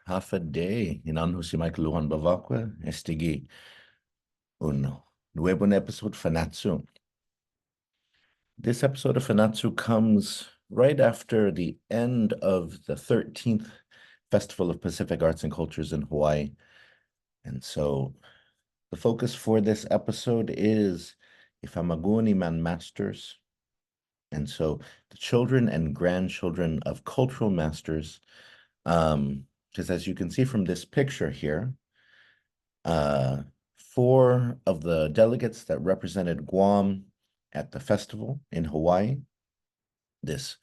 Half a day. Inanhu si Michael Lujan Bavacqua, estigi un nuevo episode Fanachu. This episode of Fanachu comes right after the end of the 13th Festival of Pacific Arts and Cultures in Hawaii. And so the focus for this episode is Famagu'on Manmasters. And so the children and grandchildren of cultural masters, because as you can see from this picture here, 4 of the delegates that represented Guam at the festival in Hawaii, this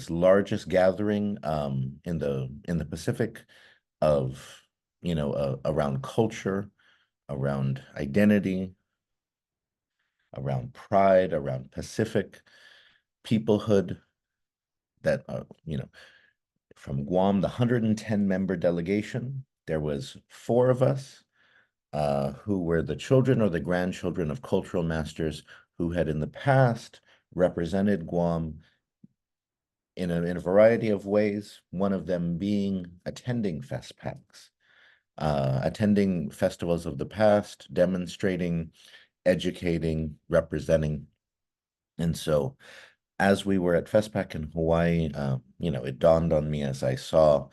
largest gathering in the Pacific of around culture, around identity, around pride, around Pacific peoplehood, that from Guam, the 110 member delegation, there was 4 of us who were the children or the grandchildren of cultural masters who had in the past represented Guam in a variety of ways, one of them being attending FESTPACs, attending festivals of the past, demonstrating, educating, representing. And so as we were at FESTPAC in Hawaii, it dawned on me as I saw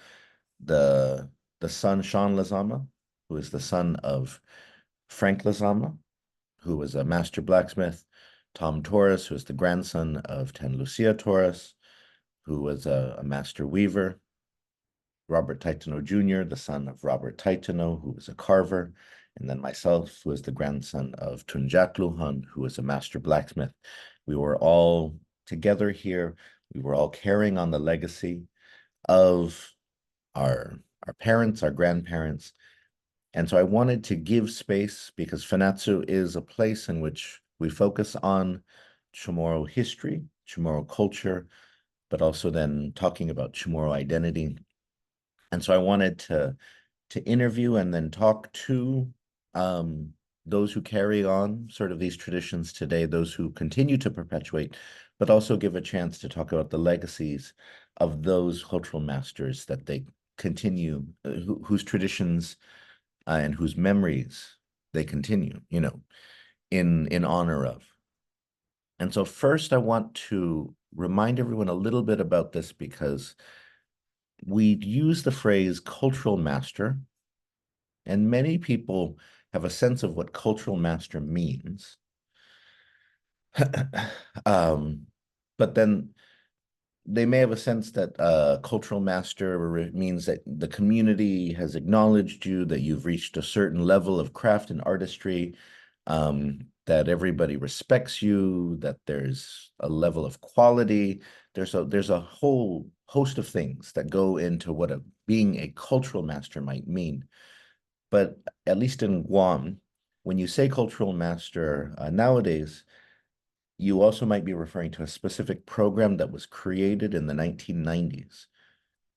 the son, Sean Lizama, who is the son of Frank Lizama, who was a master blacksmith, Tom Torres, who is the grandson of Tan Lucia Torres, who was a master weaver, Robert Taitano Jr., the son of Robert Taitano, who was a carver, and then myself, who is the grandson of Tun Jack Lujan, who was a master blacksmith. We were all together here. We were all carrying on the legacy of our parents, our grandparents. And so I wanted to give space because Fanachu is a place in which we focus on Chamorro history, Chamorro culture, but also then talking about Chamorro identity. And so I wanted to interview and then talk to those who carry on sort of these traditions today, those who continue to perpetuate, but also give a chance to talk about the legacies of those cultural masters that they continue, whose traditions and whose memories they continue, in honor of. And so first I want to remind everyone a little bit about this because we use the phrase cultural master, and many people have a sense of what cultural master means. But then they may have a sense that cultural master means that the community has acknowledged you, that you've reached a certain level of craft and artistry, that everybody respects you, that there's a level of quality. There's a whole host of things that go into what being a cultural master might mean. But at least in Guam, when you say cultural master nowadays, you also might be referring to a specific program that was created in the 1990s,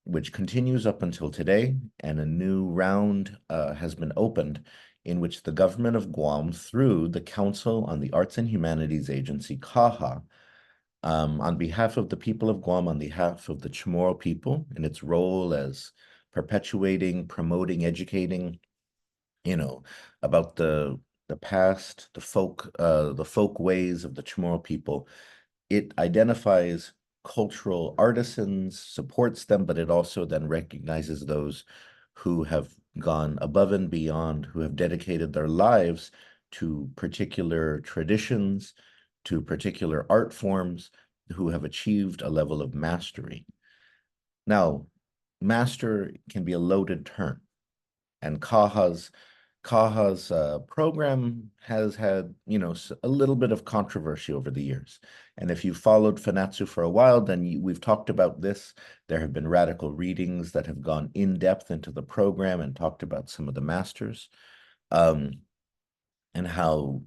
which continues up until today, and a new round has been opened in which the government of Guam, through the Council on the Arts and Humanities Agency, CAHA, on behalf of the people of Guam, on behalf of the Chamorro people, in its role as perpetuating, promoting, educating, about the past, the folk ways of the Chamorro people. It identifies cultural artisans, supports them, but it also then recognizes those who have gone above and beyond, who have dedicated their lives to particular traditions, to particular art forms, who have achieved a level of mastery. Now, master can be a loaded term, and CAHA's program has had, a little bit of controversy over the years. And if you followed Fanachu for a while, then we've talked about this. There have been radical readings that have gone in depth into the program and talked about some of the masters, and how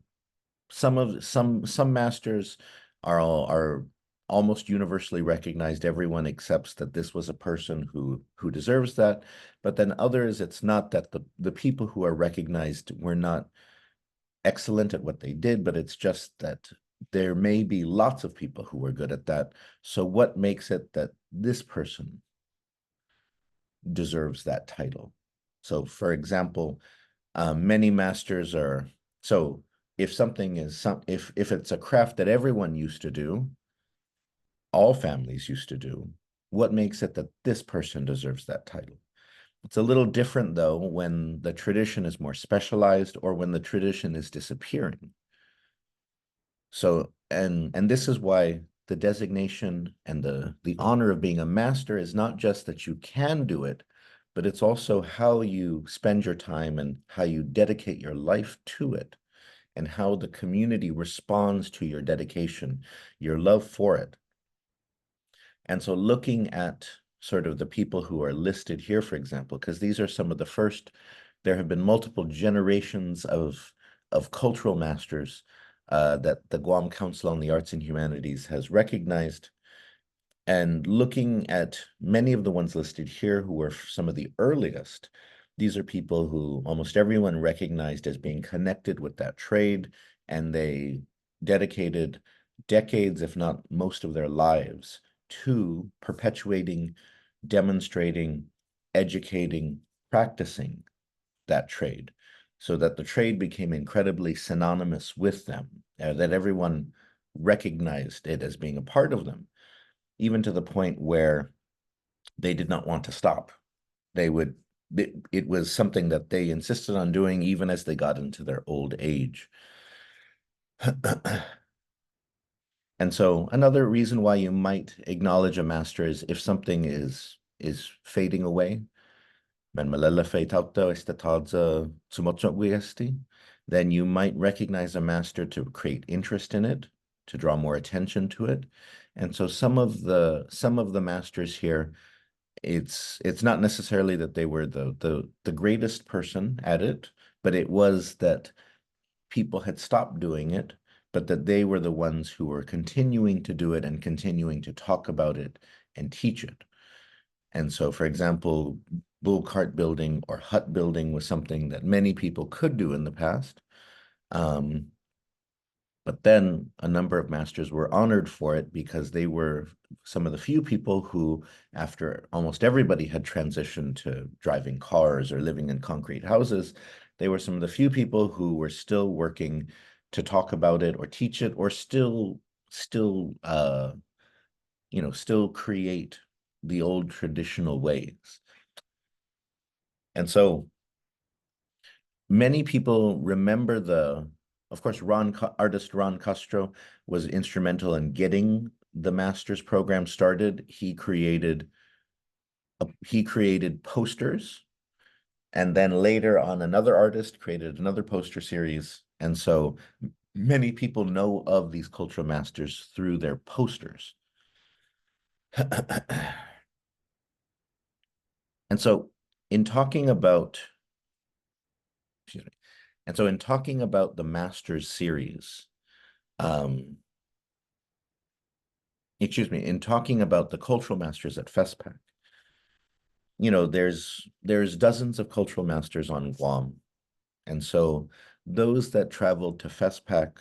some masters are almost universally recognized. Everyone accepts that this was a person who deserves that. But then others, it's not that the people who are recognized were not excellent at what they did, but it's just that there may be lots of people who are good at that. So what makes it that this person deserves that title. So, for example, many masters are, so if something is if it's a craft that everyone used to do, all families used to do, what makes it that this person deserves that title? It's a little different though when the tradition is more specialized or when the tradition is disappearing. So, and this is why the designation and the honor of being a master is not just that you can do it, but it's also how you spend your time and how you dedicate your life to it, and how the community responds to your dedication, your love for it. And so looking at sort of the people who are listed here, for example, because these are some of the first, there have been multiple generations of cultural masters that the Guam Council on the Arts and Humanities has recognized. And looking at many of the ones listed here who were some of the earliest, these are people who almost everyone recognized as being connected with that trade, and they dedicated decades, if not most of their lives, to perpetuating, demonstrating, educating, practicing that trade, so that the trade became incredibly synonymous with them, that everyone recognized it as being a part of them, even to the point where they did not want to stop. It was something that they insisted on doing even as they got into their old age. And so another reason why you might acknowledge a master is if something is fading away, then you might recognize a master to create interest in it, to draw more attention to it. And so some of the masters here, it's not necessarily that they were the greatest person at it, but it was that people had stopped doing it, but that they were the ones who were continuing to do it and continuing to talk about it and teach it. And so, for example, bull cart building or hut building was something that many people could do in the past. But then a number of masters were honored for it because they were some of the few people who, after almost everybody had transitioned to driving cars or living in concrete houses, they were some of the few people who were still working to talk about it or teach it or still create the old traditional ways. And so many people remember of course, artist Ron Castro was instrumental in getting the master's program started. He created posters, and then later on another artist created another poster series. And so many people know of these cultural masters through their posters. And so in talking about, excuse me, and so in talking about the Masters series, in talking about the cultural masters at FESTPAC, there's dozens of cultural masters on Guam. And so those that traveled to FESTPAC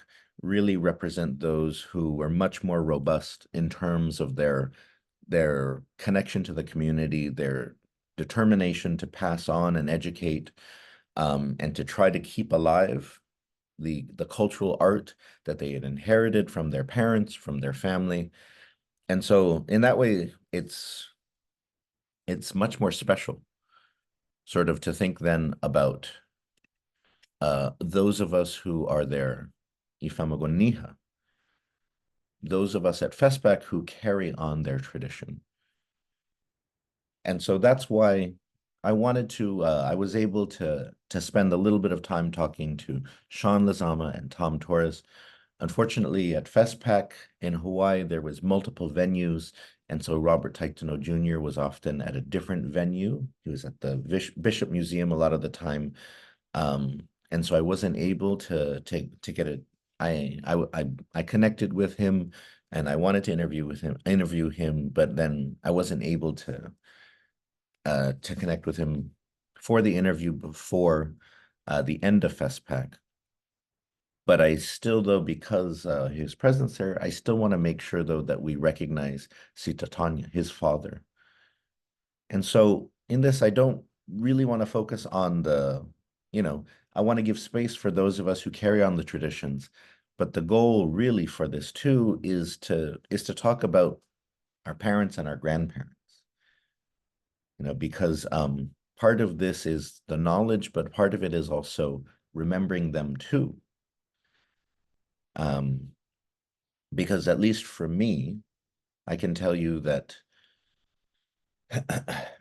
really represent those who were much more robust in terms of their connection to the community, their determination to pass on and educate, and to try to keep alive the cultural art that they had inherited from their parents, from their family. And so in that way, it's much more special, sort of, to think then about those of us who are there, Famagu'on, those of us at FESTPAC who carry on their tradition. And so that's why I was able to spend a little bit of time talking to Sean Lizama and Tom Torres. Unfortunately, at FESTPAC in Hawaii, there was multiple venues, and so Robert Taitano Jr. was often at a different venue. He was at the Bishop Museum a lot of the time, and so I wasn't able to get it. I connected with him, and I wanted to interview him, but then I wasn't able to connect with him for the interview before the end of FESTPAC. But I still, though, because his presence there, I still want to make sure, though, that we recognize Sita Tanya, his father. And so in this, I don't really want to focus on the, I want to give space for those of us who carry on the traditions. But the goal really for this too is to talk about our parents and our grandparents, because part of this is the knowledge, but part of it is also remembering them too. Because at least for me, I can tell you that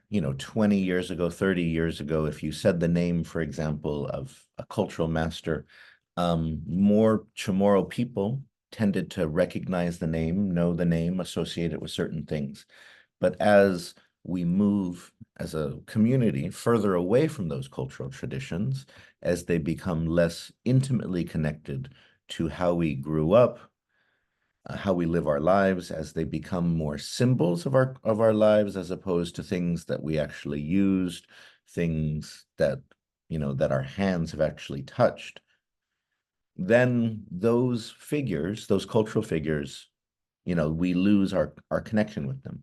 20 years ago, 30 years ago, if you said the name, for example, of a cultural master, more Chamorro people tended to recognize the name, know the name, associate it with certain things. But as we move as a community further away from those cultural traditions, as they become less intimately connected to how we grew up, how we live our lives, as they become more symbols of our lives as opposed to things that we actually used, things that that our hands have actually touched, then those figures, those cultural figures, we lose our connection with them.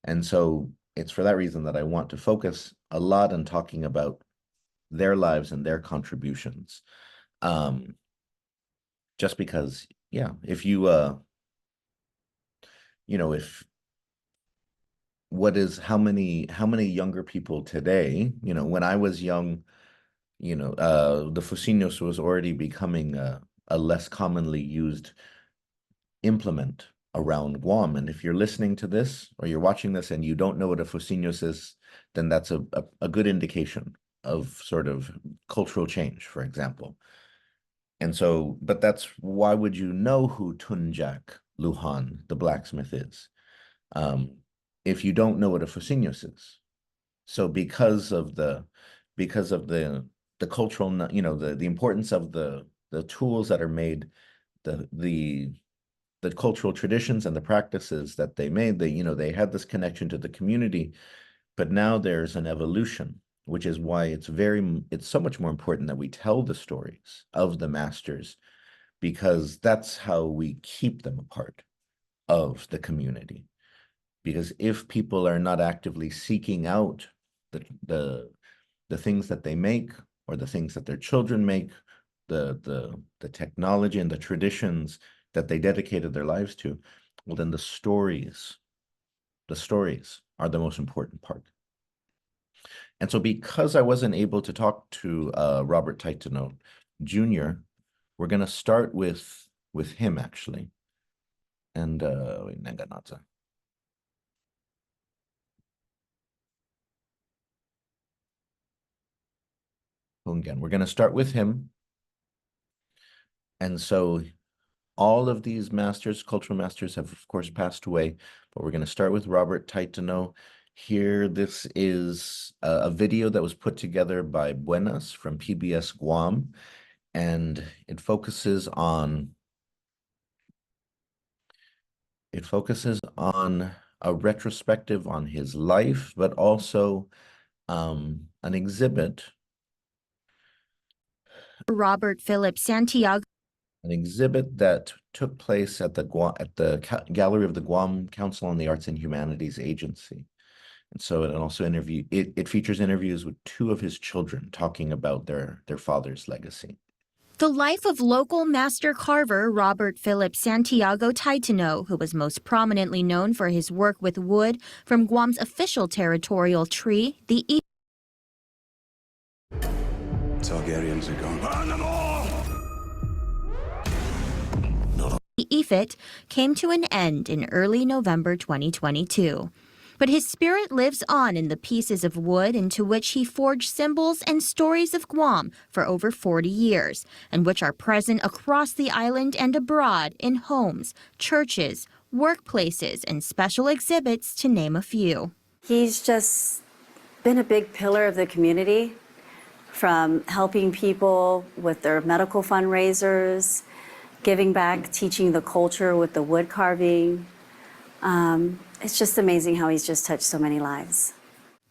And so it's for that reason that I want to focus a lot on talking about their lives and their contributions. Just because, yeah, if you how many younger people today, when I was young, the focinhos was already becoming a less commonly used implement around Guam. And if you're listening to this or you're watching this and you don't know what a focinhos is, then that's a good indication of sort of cultural change, for example. And so, but that's why would you know who Tun Jack Lujan, the blacksmith, is? If you don't know what a focinhos is. So because of the cultural, the importance of the tools that are made, the cultural traditions and the practices that they made, they had this connection to the community, but now there's an evolution, which is why it's so much more important that we tell the stories of the masters, because that's how we keep them a part of the community. Because if people are not actively seeking out the things that they make, or the things that their children make, the technology and the traditions that they dedicated their lives to, well, then the stories are the most important part. And so because I wasn't able to talk to Robert Taitano Jr., we're going to start with him, actually. And again, we're going to start with him. And so all of these masters, cultural masters, have of course passed away, but we're going to start with Robert Taitano. Here, this is a video that was put together by Buenas from PBS Guam, and it focuses on a retrospective on his life, but also an exhibit. Robert Philip Santiago. An exhibit that took place at the gallery of the Guam Council and the Arts and Humanities Agency. And so it features interviews with two of his children talking about their father's legacy. The life of local master carver Robert Philip Santiago Taitano, who was most prominently known for his work with wood from Guam's official territorial tree, the Targaryens are gone. Burn them all! The Ifit came to an end in early November 2022. But his spirit lives on in the pieces of wood into which he forged symbols and stories of Guam for over 40 years, and which are present across the island and abroad in homes, churches, workplaces, and special exhibits, to name a few. He's just been a big pillar of the community, from helping people with their medical fundraisers, giving back, teaching the culture with the wood carving. It's just amazing how he's just touched so many lives.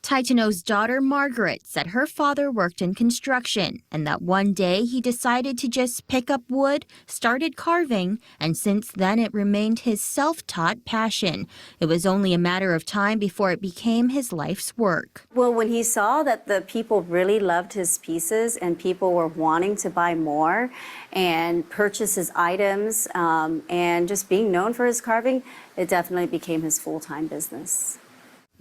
Taitano's daughter Margaret said her father worked in construction and that one day he decided to just pick up wood, started carving, and since then it remained his self-taught passion. It was only a matter of time before it became his life's work. Well, when he saw that the people really loved his pieces and people were wanting to buy more and purchase his items and just being known for his carving, it definitely became his full-time business.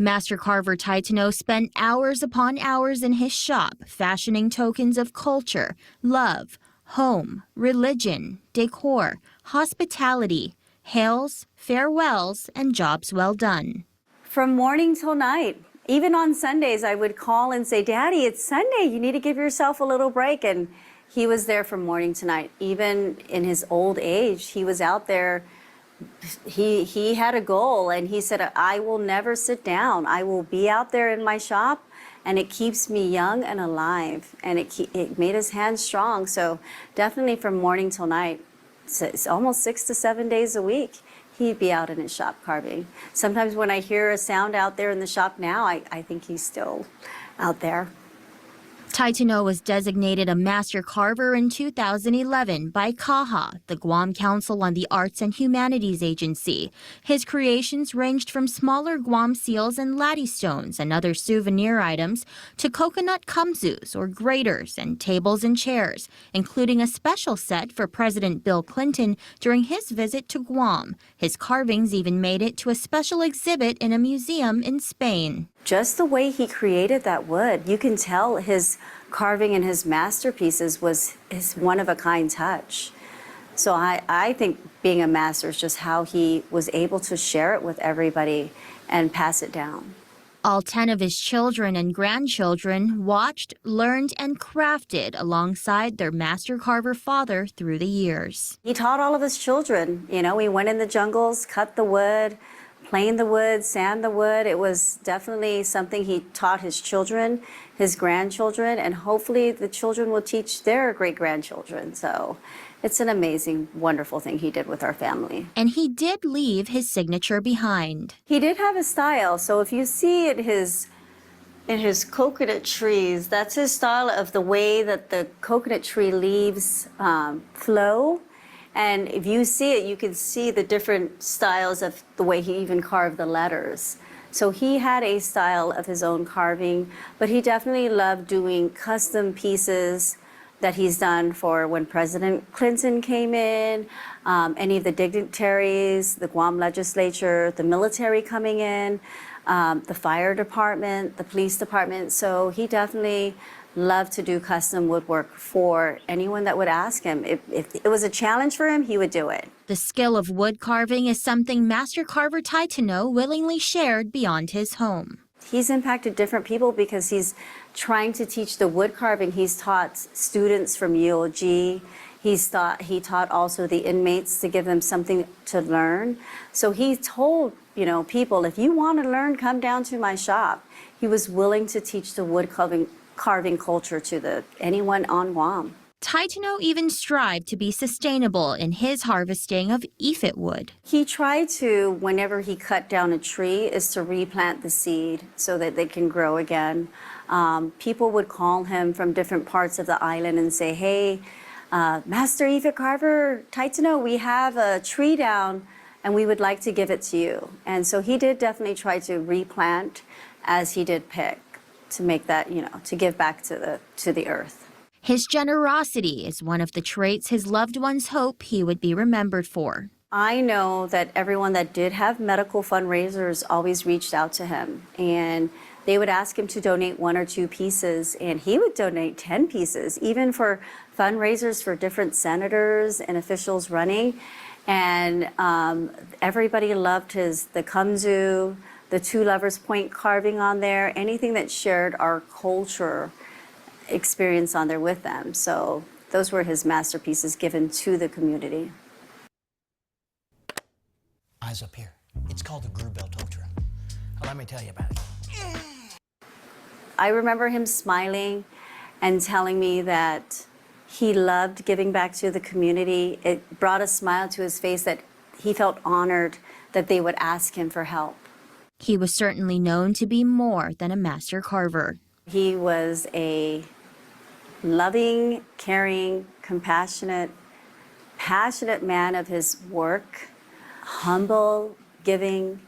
Master carver Taitano spent hours upon hours in his shop fashioning tokens of culture, love, home, religion, decor, hospitality, hails, farewells, and jobs well done. From morning till night. Even on Sundays, I would call and say, Daddy, it's Sunday. You need to give yourself a little break. And he was there from morning to night. Even in his old age, he was out there. He had a goal, and he said, I will never sit down. I will be out there in my shop, and it keeps me young and alive, and it made his hands strong. So definitely from morning till night, it's almost 6 to 7 days a week, he'd be out in his shop carving. Sometimes when I hear a sound out there in the shop now, I think he's still out there. Taitano was designated a master carver in 2011 by CAHA, the Guam Council on the Arts and Humanities Agency. His creations ranged from smaller Guam seals and ladystones and other souvenir items to coconut kumsus or graters and tables and chairs, including a special set for President Bill Clinton during his visit to Guam. His carvings even made it to a special exhibit in a museum in Spain. Just the way he created that wood, you can tell his carving and his masterpieces was his one-of-a-kind touch. So I think being a master is just how he was able to share it with everybody and pass it down. All 10 of his children and grandchildren watched, learned, and crafted alongside their master carver father through the years. He taught all of his children. You know, we went in the jungles, cut the wood, planed the wood, sand the wood. It was definitely something he taught his children, his grandchildren, and hopefully the children will teach their great-grandchildren. So it's an amazing, wonderful thing he did with our family. And he did leave his signature behind. He did have a style. So if you see in his coconut trees, that's his style of the way that the coconut tree leaves flow. And if you see it, you can see the different styles of the way he even carved the letters. So he had a style of his own carving, but he definitely loved doing custom pieces that he's done for when President Clinton came in, any of the dignitaries, the Guam legislature, the military coming in, the fire department, the police department. So he definitely loved to do custom woodwork for anyone that would ask him. If it was a challenge for him, he would do it. The skill of wood carving is something Master Carver Taitano willingly shared beyond his home. He's impacted different people because he's trying to teach the wood carving. He's taught students from UOG. He taught also the inmates to give them something to learn. So he told, people, if you want to learn, come down to my shop. He was willing to teach the wood carving culture to anyone on Guam. Taitano even strived to be sustainable in his harvesting of EFIT wood. He tried to, whenever he cut down a tree, is to replant the seed so that they can grow again. People would call him from different parts of the island and say, hey, Master EFIT Carver Taitano, we have a tree down and we would like to give it to you. And so he did definitely try to replant as he did pick to make that, to give back to the earth. His generosity is one of the traits his loved ones hope he would be remembered for. I know that everyone that did have medical fundraisers always reached out to him, and they would ask him to donate 1 or 2 pieces, and he would donate 10 pieces, even for fundraisers for different senators and officials running. And everybody loved the kumsu, the 2 lovers point carving on there, anything that shared our culture experience on there with them. So those were his masterpieces given to the community. Eyes up here. It's called the Grubel Totra. Let me tell you about it. I remember him smiling and telling me that he loved giving back to the community. It brought a smile to his face that he felt honored that they would ask him for help. He was certainly known to be more than a master carver. He was a loving, caring, compassionate, passionate man of his work, humble, giving.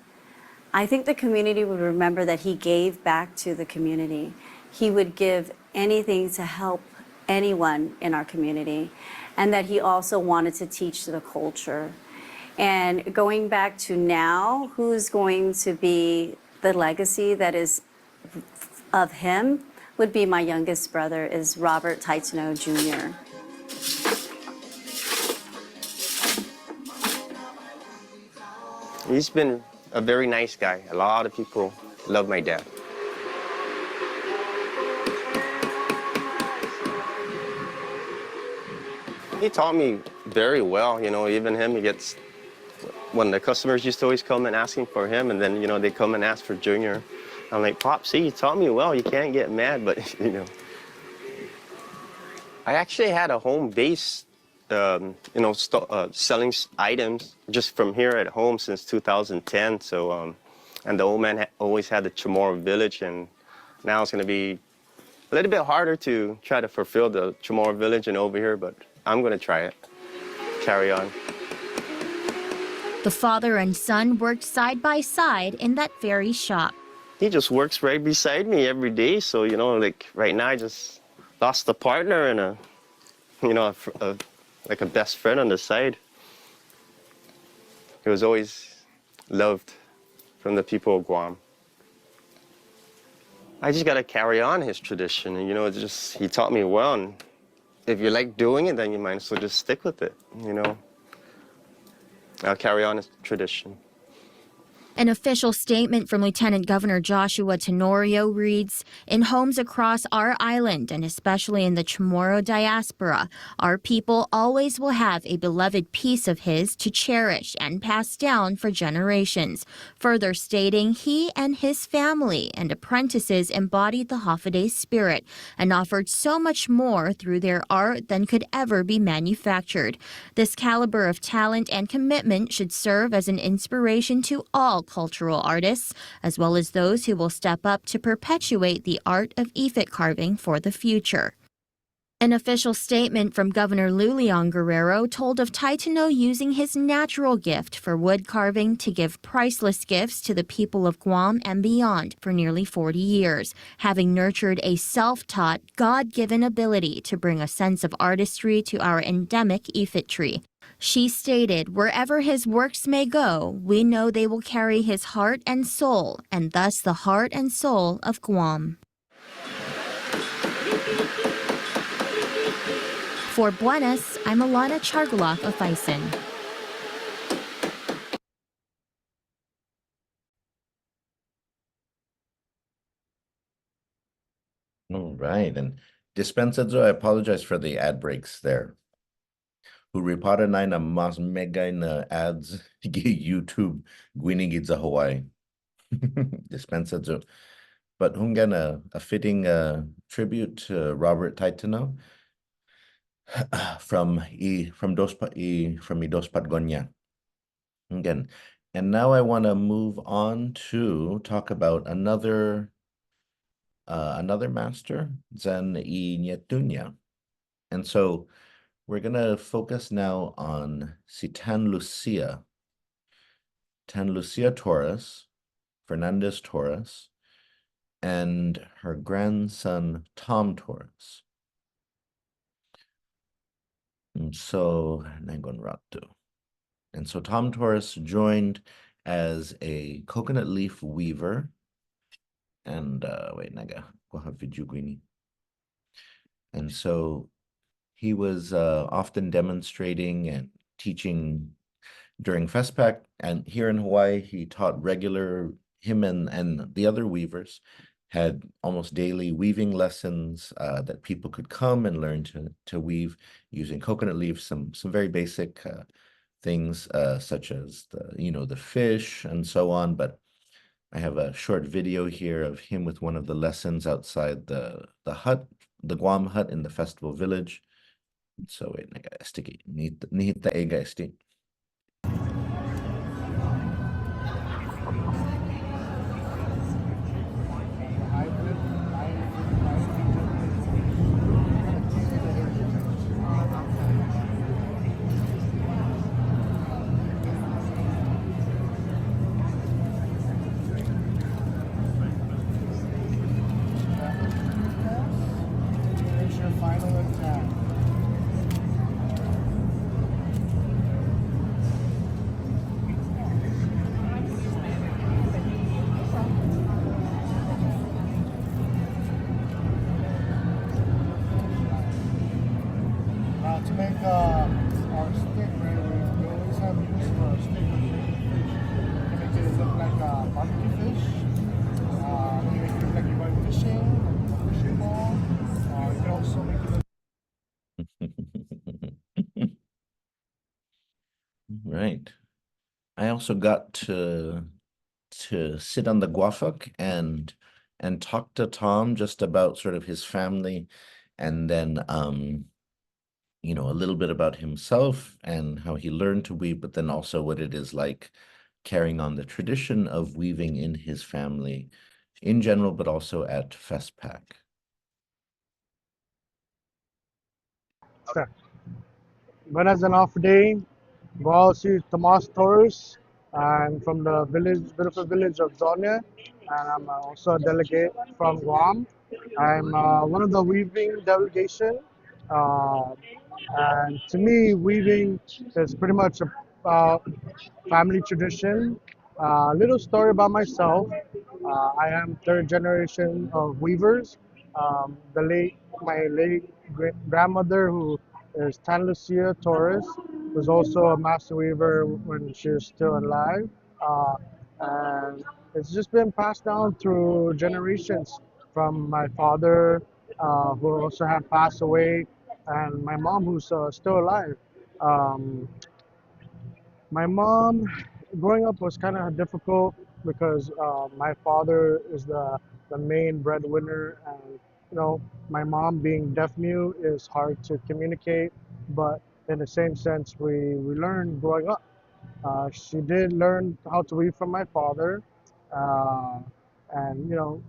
I think the community would remember that he gave back to the community. He would give anything to help anyone in our community, and that he also wanted to teach the culture. And going back to now, who's going to be the legacy that is of him would be my youngest brother, is Robert Taitano Jr. He's been a very nice guy. A lot of people love my dad. He taught me very well, you know, even him, when the customers used to always come and asking for him, and then, you know, they come and ask for Junior. I'm like, Pop, see, you taught me well, you can't get mad, but, you know. I actually had a home base, you know, selling items just from here at home since 2010, so, and the old man always had the Chamoru village, and now it's gonna be a little bit harder to try to fulfill the Chamoru village and over here, but I'm gonna try it, carry on. The father and son worked side by side in that very shop. He just works right beside me every day, so, you know, like right now I just lost a partner and you know, like a best friend on the side. He was always loved from the people of Guam. I just gotta carry on his tradition, and, you know, he taught me well, and if you like doing it, then you might as well just stick with it, you know. I'll carry on his tradition. An official statement from Lieutenant Governor Joshua Tenorio reads, "In homes across our island, and especially in the Chamorro diaspora, our people always will have a beloved piece of his to cherish and pass down for generations." Further stating he and his family and apprentices embodied the Hafaday spirit and offered so much more through their art than could ever be manufactured. This caliber of talent and commitment should serve as an inspiration to all cultural artists, as well as those who will step up to perpetuate the art of Ifit carving for the future. An official statement from Governor Lulian Guerrero told of Taitano using his natural gift for wood carving to give priceless gifts to the people of Guam and beyond for nearly 40 years, having nurtured a self-taught, God-given ability to bring a sense of artistry to our endemic Ifit tree. She stated, "Wherever his works may go, we know they will carry his heart and soul, and thus the heart and soul of Guam." For Buenas, I'm Alana Chargaloff of Bison. All right, and Dispensadzo, I apologize for the ad breaks there. Who repara na na mas mega na ads YouTube gwinigid sa Hawaii. Dispensadzo. But hungana a fitting tribute to Robert Taitano from Idospat Gonya. Again, and now I want to move on to talk about another master, Zan I Nyetunya. And so we're going to focus now on si Tan Lucia Torres, Fernandez Torres, and her grandson, Tom Torres. And so, Tom Torres joined as a coconut leaf weaver. And and so he was often demonstrating and teaching during FESTPAC, and here in Hawaii, he taught him and the other weavers had almost daily weaving lessons that people could come and learn to weave using coconut leaves, some very basic things such as the fish and so on. But I have a short video here of him with one of the lessons outside the hut, the Guam hut in the festival village. So wait, sticky. Nihita ega esti. right. I also got to sit on the guafak and talk to Tom just about sort of his family, and then you know, a little bit about himself and how he learned to weave, but then also what it is like carrying on the tradition of weaving in his family in general, but also at FESTPAC. Okay. Buenas and off day. Guam Tomas Torres. I'm from the beautiful village of Zonia, and I'm also a delegate from Guam. I'm one of the weaving delegation, uh, and to me, weaving is pretty much about family tradition. A little story about myself. I am third generation of weavers. My late grandmother, who is Tan Lucia Torres, was also a master weaver when she was still alive. Uh, and it's just been passed down through generations from my father, who also had passed away, and my mom, who's still alive. Um, my mom, growing up was kind of difficult because my father is the main breadwinner, and my mom being deaf mute is hard to communicate. But in the same sense, we learned growing up. She did learn how to read from my father, uh, and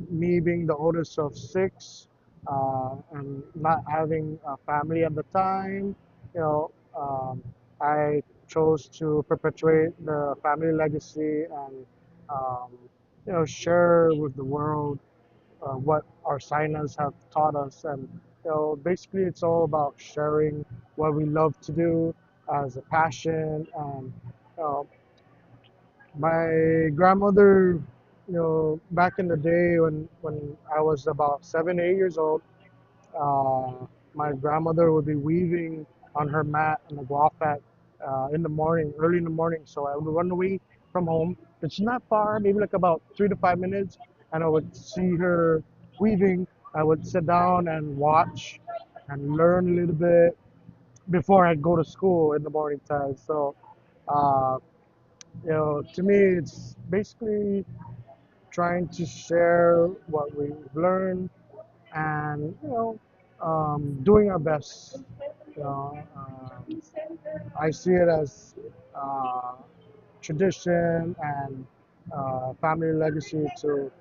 me being the oldest of six, and not having a family at the time, you know, I chose to perpetuate the family legacy and um, share with the world what our signers have taught us. And basically, it's all about sharing what we love to do as a passion. And uh, my grandmother, back in the day when I was about 7, 8 years old, uh, my grandmother would be weaving on her mat in the guafat in the morning, early in the morning. So I would run away from home. It's not far, maybe like about 3 to 5 minutes, and I would see her weaving. I would sit down and watch and learn a little bit before I'd go to school in the morning time. So, uh, to me, it's basically trying to share what we've learned and doing our best. You know, I see it as uh, tradition and family legacy to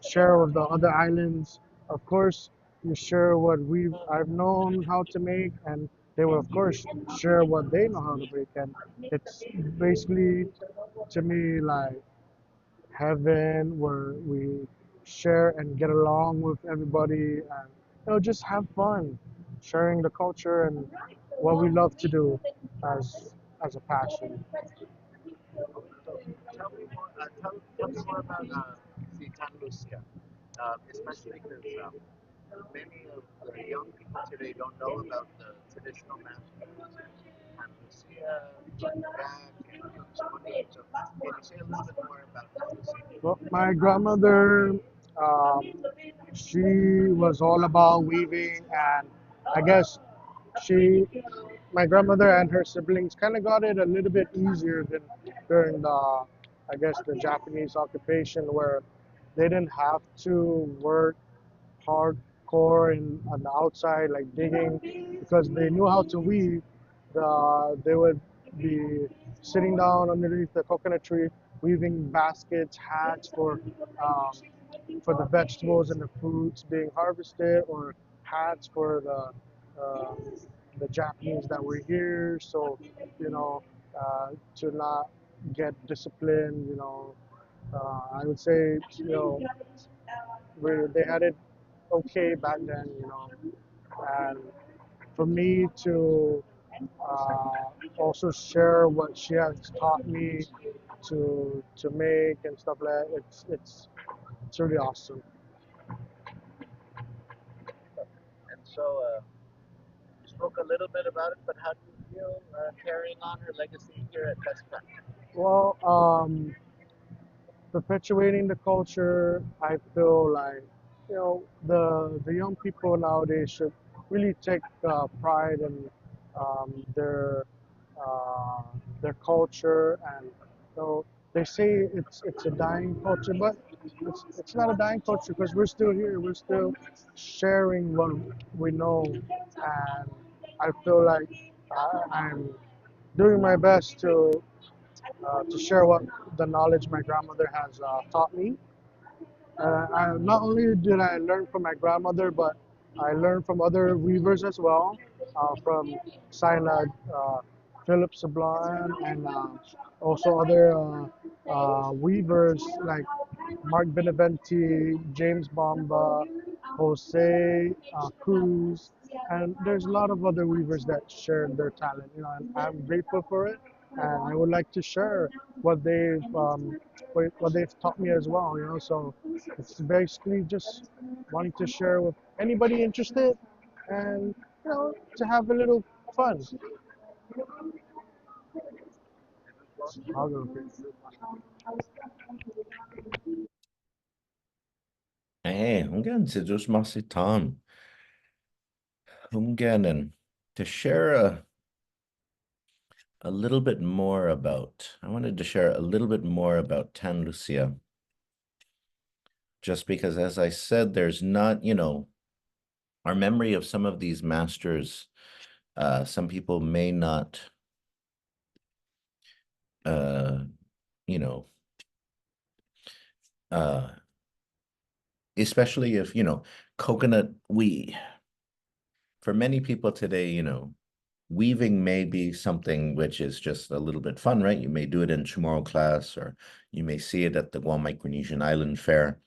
share with the other islands. Of course, you share what I've known how to make, and they will of course share what they know how to make, and it's basically to me like heaven where we share and get along with everybody and just have fun sharing the culture and what we love to do as a passion. Tell me more. Tell me more about the Tan Lucia, especially because many of the young people today don't know about the traditional masters, Tan Lucia, Tun Jack, and Chamoru. So can you say a little bit more about Tan Lucia? Well, my grandmother, um, she was all about weaving, and I guess she my grandmother and her siblings kind of got it a little bit easier than during I guess, the Japanese occupation, where they didn't have to work hardcore on the outside, like digging, because they knew how to weave. They would be sitting down underneath the coconut tree, weaving baskets, hats for the vegetables and the fruits being harvested, or hats for the Japanese that were here. So, you know, to not get disciplined, I would say, they had it okay back then, and for me to also share what she has taught me to make and stuff like that, it's really awesome. And so you spoke a little bit about it, but how do you feel carrying on her legacy here at FESTPAC? Well, perpetuating the culture, I feel like the young people nowadays should really take pride in their uh, their culture, and so they say it's a dying culture, but it's not a dying culture because we're still here. We're still sharing what we know, and I feel like I'm doing my best to share what the knowledge my grandmother has taught me. Not only did I learn from my grandmother, but I learned from other weavers as well, from Sila Philip Sablon, and also other weavers like Mark Beneventi, James Bomba, Jose Cruz, and there's a lot of other weavers that shared their talent. And I'm grateful for it, and I would like to share what what they've taught me as well. So it's basically just wanting to share with anybody interested, and to have a little fun. I'll go. Hey, hunggan si dus masitan. Hunggan and to share a little bit more about, I wanted to share a little bit more about Tan Lucia. Just because, as I said, there's not, our memory of some of these masters, some people may not, you know, especially if, coconut, for many people today, weaving may be something which is just a little bit fun, right? You may do it in Chamorro class, or you may see it at the Guam Micronesian Island Fair.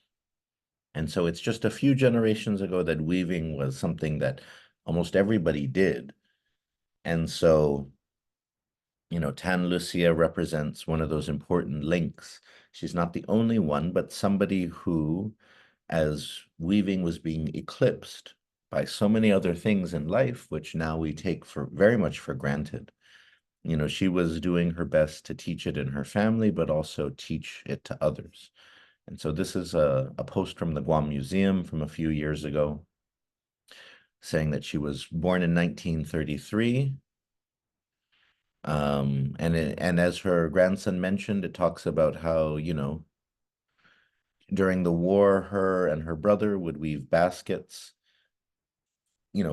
And so it's just a few generations ago that weaving was something that almost everybody did. And so, Tan Lucia represents one of those important links. She's not the only one, but somebody who, as weaving was being eclipsed by so many other things in life, which now we take for very much for granted. She was doing her best to teach it in her family, but also teach it to others. And so this is a post from the Guam Museum from a few years ago, saying that she was born in 1933. And as her grandson mentioned, it talks about how, during the war, her and her brother would weave baskets,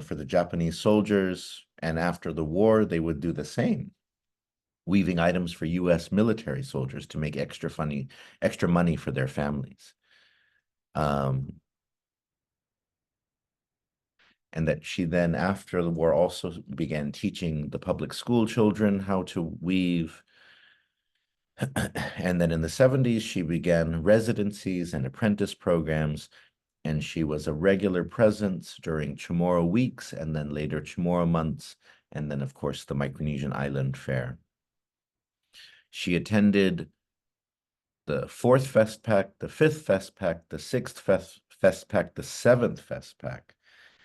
for the Japanese soldiers. And after the war, they would do the same, weaving items for U.S. military soldiers to make extra money for their families. And that she then, after the war, also began teaching the public school children how to weave. And then in the 70s, she began residencies and apprentice programs, and she was a regular presence during Chamorro weeks, and then later Chamorro months, and then, of course, the Micronesian Island Fair. She attended the 4th FESTPAC, the 5th FESTPAC, the 6th FESTPAC, the 7th FESTPAC,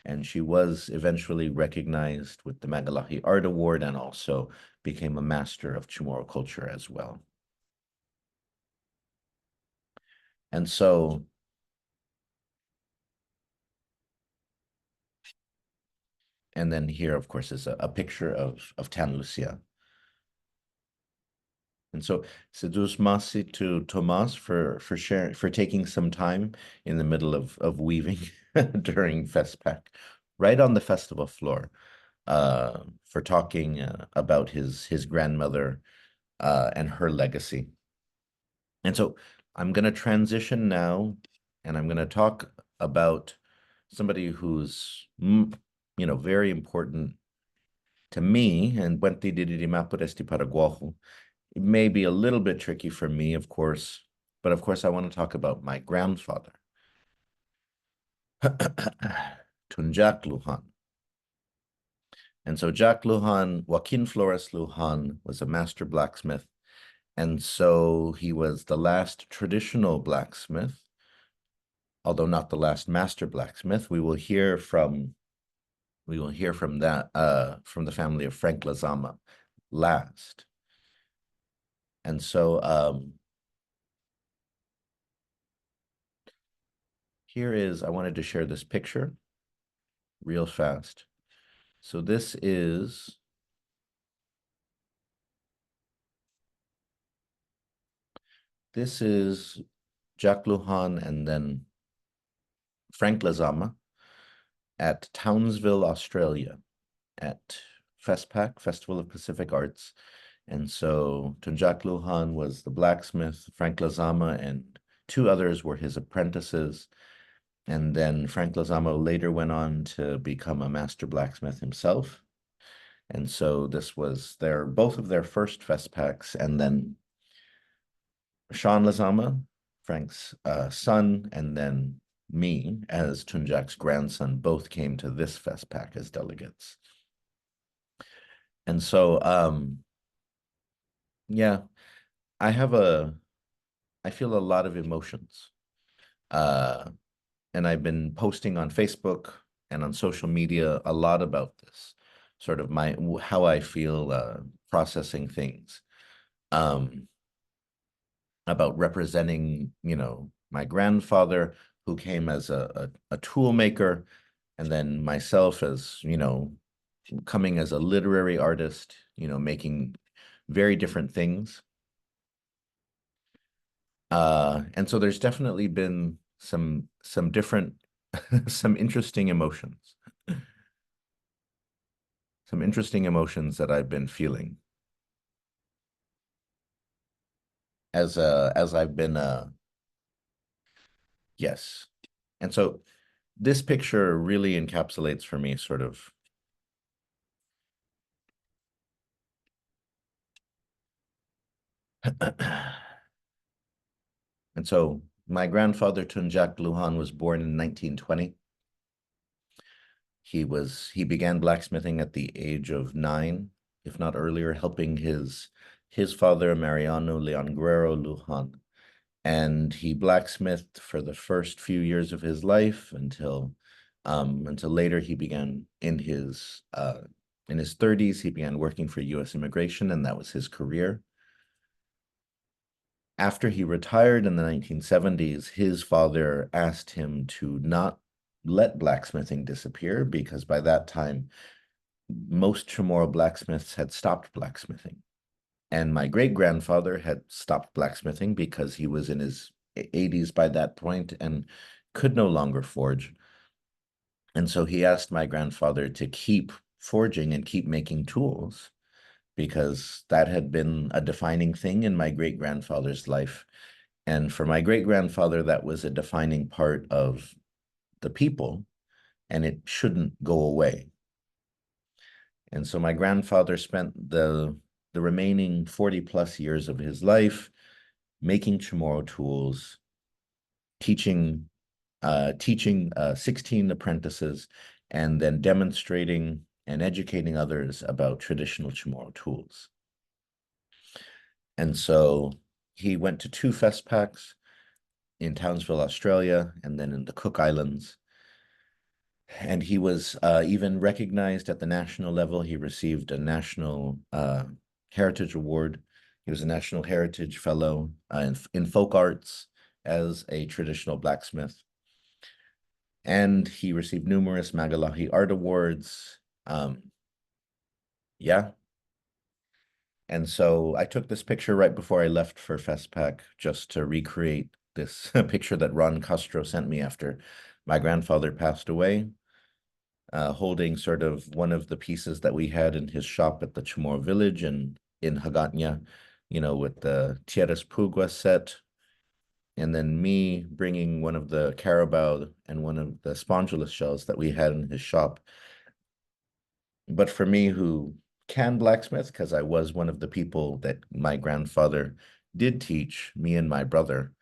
and she was eventually recognized with the Magalahi Art Award, and also became a master of Chamorro culture as well. And so, and then here, of course, is a picture of Tan Lucia. And so, sedus masi to Tomas for sharing, for taking some time in the middle of weaving during FESTPAC, right on the festival floor, for talking about his grandmother and her legacy. And so I'm going to transition now, and I'm going to talk about somebody who's, very important to me, and Buenti Didirimapo Esti Paraguajo. It may be a little bit tricky for me, of course, but of course I want to talk about my grandfather, Tun Jack Lujan. And so Jack Lujan, Joaquin Flores Lujan, was a master blacksmith. And so he was the last traditional blacksmith, although not the last master blacksmith. We will hear from that from the family of Frank Lizama last. And so I wanted to share this picture real fast. So this is this is Jack Lujan and then Frank Lizama at Townsville, Australia, at FESTPAC, Festival of Pacific Arts. And so Tun Jack Lujan was the blacksmith, Frank Lizama and two others were his apprentices. And then Frank Lizama later went on to become a master blacksmith himself. And so this was both of their first FESTPACs. And then Sean Lizama, Frank's son, and then me as Tun Jack's grandson both came to this FESTPAC as delegates. And so, yeah, I feel a lot of emotions. And I've been posting on Facebook and on social media a lot about this, sort of how I feel processing things. About representing, my grandfather who came as a tool maker, and then myself as, coming as a literary artist, making very different things. And so there's definitely been some different, some interesting emotions. Some interesting emotions that I've been feeling. As I've been, yes. And so this picture really encapsulates for me sort of and so my grandfather Tun Jack Lujan was born in 1920. He began blacksmithing at the age of 9, if not earlier, helping his father Mariano Leon Guerrero Lujan. And he blacksmithed for the first few years of his life until later he began in his 30s, he began working for U.S. immigration, and that was his career. After he retired in the 1970s, his father asked him to not let blacksmithing disappear, because by that time, most Chamorro blacksmiths had stopped blacksmithing. And my great-grandfather had stopped blacksmithing because he was in his 80s by that point and could no longer forge. And so he asked my grandfather to keep forging and keep making tools, because that had been a defining thing in my great-grandfather's life. And for my great-grandfather, that was a defining part of the people, and it shouldn't go away. And so my grandfather spent the remaining 40 plus years of his life making Chamorro tools, teaching 16 apprentices, and then demonstrating and educating others about traditional Chamorro tools. And so he went to 2 FESTPACs in Townsville, Australia, and then in the Cook Islands. And he was even recognized at the national level. He received a National Heritage Award. He was a National Heritage Fellow in folk arts as a traditional blacksmith. And he received numerous Magalahi Art Awards. Yeah. And so I took this picture right before I left for FESTPAC just to recreate this picture that Ron Castro sent me after my grandfather passed away, holding sort of one of the pieces that we had in his shop at the Chamorro village in Hagåtña, with the Tierras Pugua set, and then me bringing one of the carabao and one of the spondulus shells that we had in his shop. But for me, who can blacksmith, because I was one of the people that my grandfather did teach, me and my brother,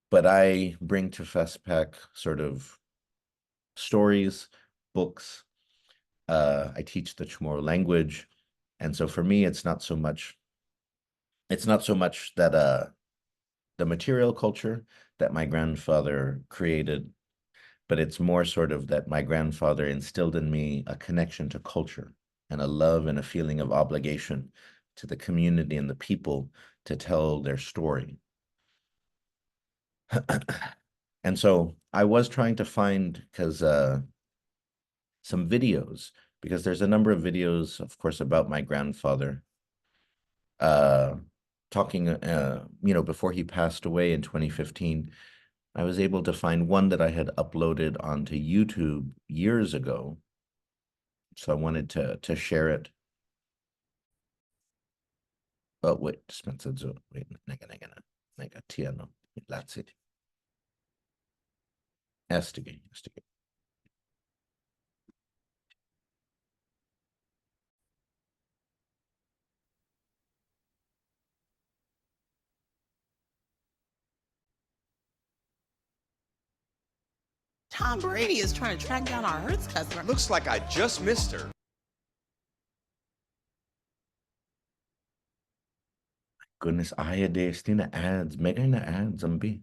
but I bring to FESTPAC sort of stories, books. I teach the Chamorro language. And so for me, it's not so much that the material culture that my grandfather created, but it's more sort of that my grandfather instilled in me a connection to culture and a love and a feeling of obligation to the community and the people to tell their story. And so I was trying to find, some videos, because there's a number of videos, of course, about my grandfather, talking, before he passed away in 2015, I was able to find one that I had uploaded onto YouTube years ago. So I wanted to share it. Oh, wait, Spencer, wait, nega, tiano, that's it. Estige. Tom Brady is trying to track down our Hertz customer. Looks like I just missed her. Goodness, I destina ads, mega na ads, ambi.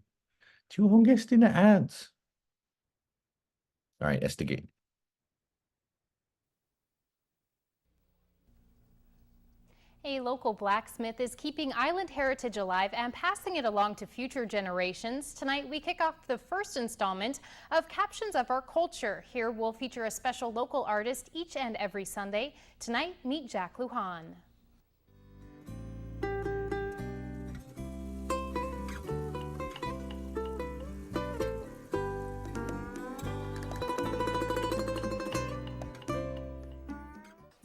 Tu hongestina ads. All right, estige. A local blacksmith is keeping island heritage alive and passing it along to future generations. Tonight, we kick off the first installment of Captions of Our Culture. Here, we'll feature a special local artist each and every Sunday. Tonight, meet Jack Lujan.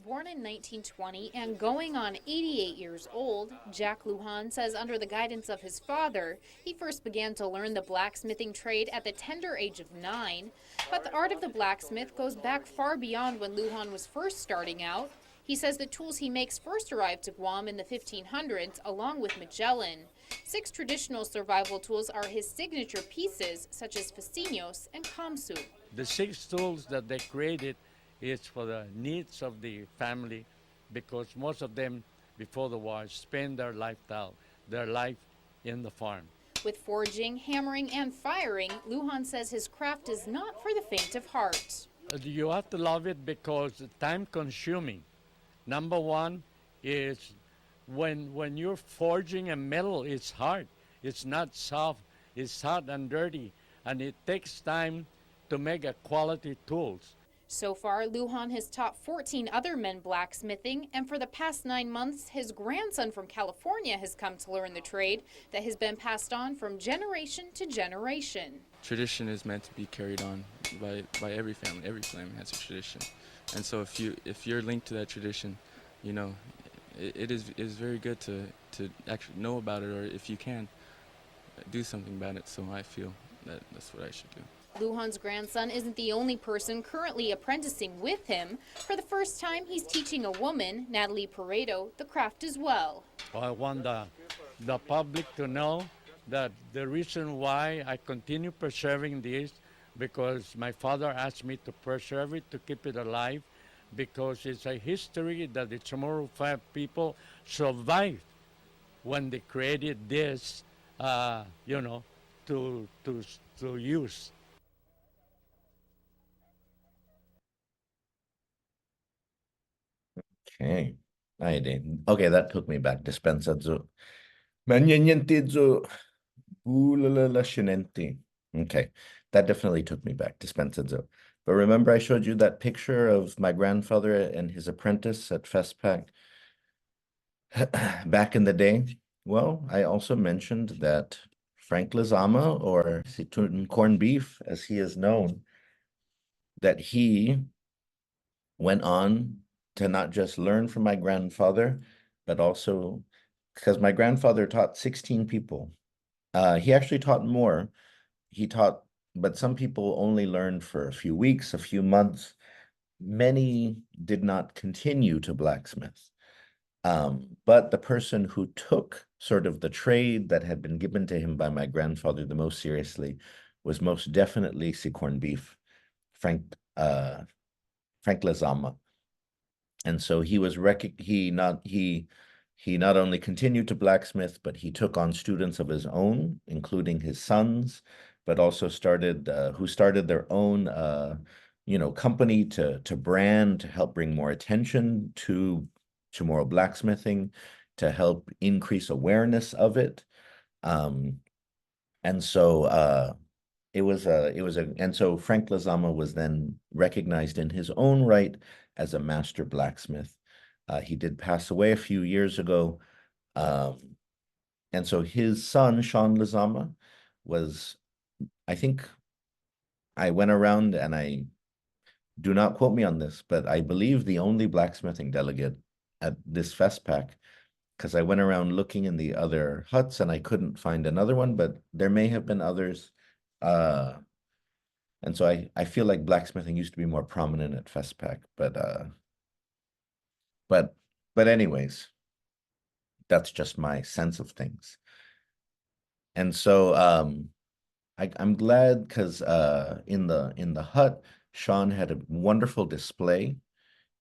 Born in 1920 and going on 88 years old, Jack Lujan says under the guidance of his father, he first began to learn the blacksmithing trade at the tender age of 9. But the art of the blacksmith goes back far beyond when Lujan was first starting out. He says the tools he makes first arrived to Guam in the 1500s, along with Magellan. 6 traditional survival tools are his signature pieces, such as fascinos and kamsu. The 6 tools that they created is for the needs of the family, because most of them before the war spend their life in the farm. With forging, hammering, and firing, Lujan says his craft is not for the faint of heart. You have to love it because it's time consuming. Number one is when you're forging a metal, it's hard. It's not soft, it's hot and dirty, and it takes time to make a quality tools. So far, Lujan has taught 14 other men blacksmithing, and for the past 9 months, his grandson from California has come to learn the trade that has been passed on from generation to generation. Tradition is meant to be carried on by every family. Every family has a tradition, and so if you're linked to that tradition, it is very good to actually know about it, or if you can, do something about it. So I feel that's what I should do. Lujan's grandson isn't the only person currently apprenticing with him. For the first time, he's teaching a woman, Natalie Pareto, the craft as well. I want the public to know that the reason why I continue preserving this, because my father asked me to preserve it, to keep it alive, because it's a history that the Chamoru people survived when they created this, to use. Okay. I did. Okay, that took me back. Dispensa zu. Manyanyanti zu. Ulala shinenti. Okay, that definitely took me back. Dispensa zu. But remember I showed you that picture of my grandfather and his apprentice at FESTPAC back in the day? Well, I also mentioned that Frank Lizama, or Tun corned beef, as he is known, that he went on to not just learn from my grandfather, but also because my grandfather taught 16 people. He actually taught more. He taught, but some people only learned for a few weeks, a few months. Many did not continue to blacksmith. But the person who took sort of the trade that had been given to him by my grandfather the most seriously was most definitely corned beef, Frank Lizama. And so he was he not only continued to blacksmith, but he took on students of his own, including his sons, but also started their own company to brand, to help bring more attention to Chamorro blacksmithing, to help increase awareness of it. And so Frank Lizama was then recognized in his own right as a master blacksmith. He did pass away a few years ago, and so his son, Sean Lizama, was, I think I went around and I do not quote me on this, but I believe the only blacksmithing delegate at this FESTPAC, because I went around looking in the other huts and I couldn't find another one, but there may have been others. And so I feel like blacksmithing used to be more prominent at FESTPAC, but anyways, that's just my sense of things. And so I'm glad because in the hut, Sean had a wonderful display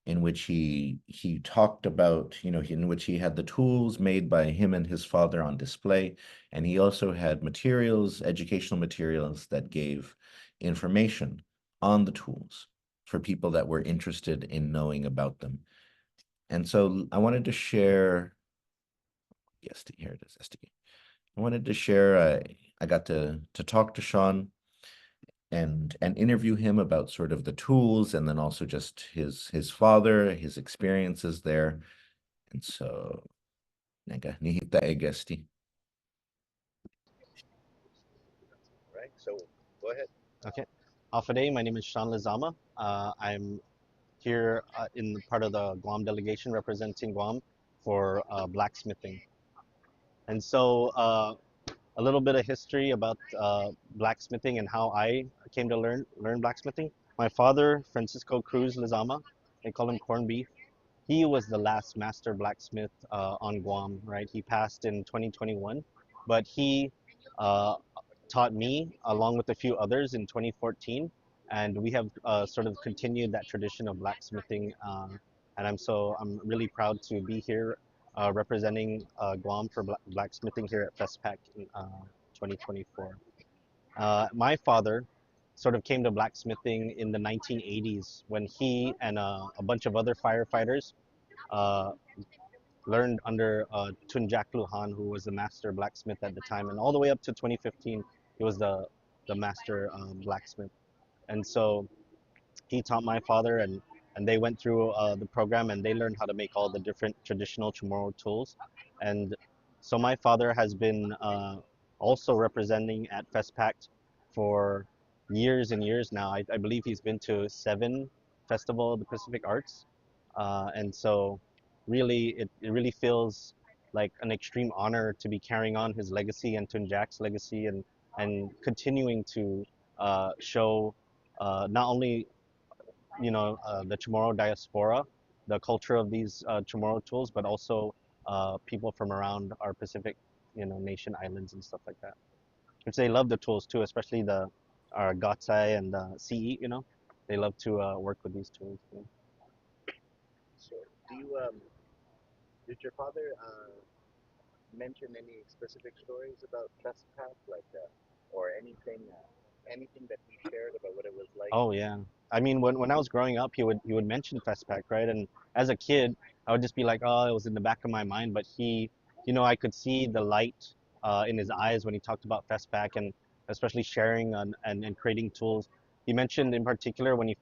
in which he talked about, in which he had the tools made by him and his father on display. And he also had materials, educational materials that gave information on the tools for people that were interested in knowing about them. And so I wanted to share, yes, here it is, SDK. I wanted to share, I got to talk to Sean and interview him about sort of the tools and then also just his father, his experiences there. And so, nega, nihita egesti. Right, so go ahead. Okay. Afade, my name is Sean Lizama. I'm here in part of the Guam delegation representing Guam for blacksmithing. And so a little bit of history about blacksmithing and how I came to learn blacksmithing. My father, Francisco Cruz Lizama, they call him corned beef. He was the last master blacksmith on Guam, right? He passed in 2021, but he uh, taught me along with a few others in 2014, and we have sort of continued that tradition of blacksmithing. And I'm really proud to be here representing Guam for blacksmithing here at FESTPAC in 2024. My father sort of came to blacksmithing in the 1980s when he and a bunch of other firefighters uh, learned under Tun Jack Lujan, who was the master blacksmith at the time, and all the way up to 2015, he was the master blacksmith. And so he taught my father, and they went through the program and they learned how to make all the different traditional Chamorro tools. And so my father has been also representing at FESTPAC for years and years now. I believe he's been to 7 Festival of the Pacific Arts. And so really, it really feels like an extreme honor to be carrying on his legacy and Tun Jack's legacy and continuing to show not only the Chamorro diaspora, the culture of these Chamorro tools, but also people from around our Pacific, nation islands and stuff like that. Which they love the tools too, especially our Gatsai and the CE. They love to work with these tools. So do you did your father mention any specific stories about FESTPAC, like or anything that he shared about what it was like? Oh yeah. I mean, when I was growing up, he would mention FESTPAC, right? And as a kid, I would just be like, oh, it was in the back of my mind. But I could see the light in his eyes when he talked about FESTPAC and especially sharing and creating tools. He mentioned in particular when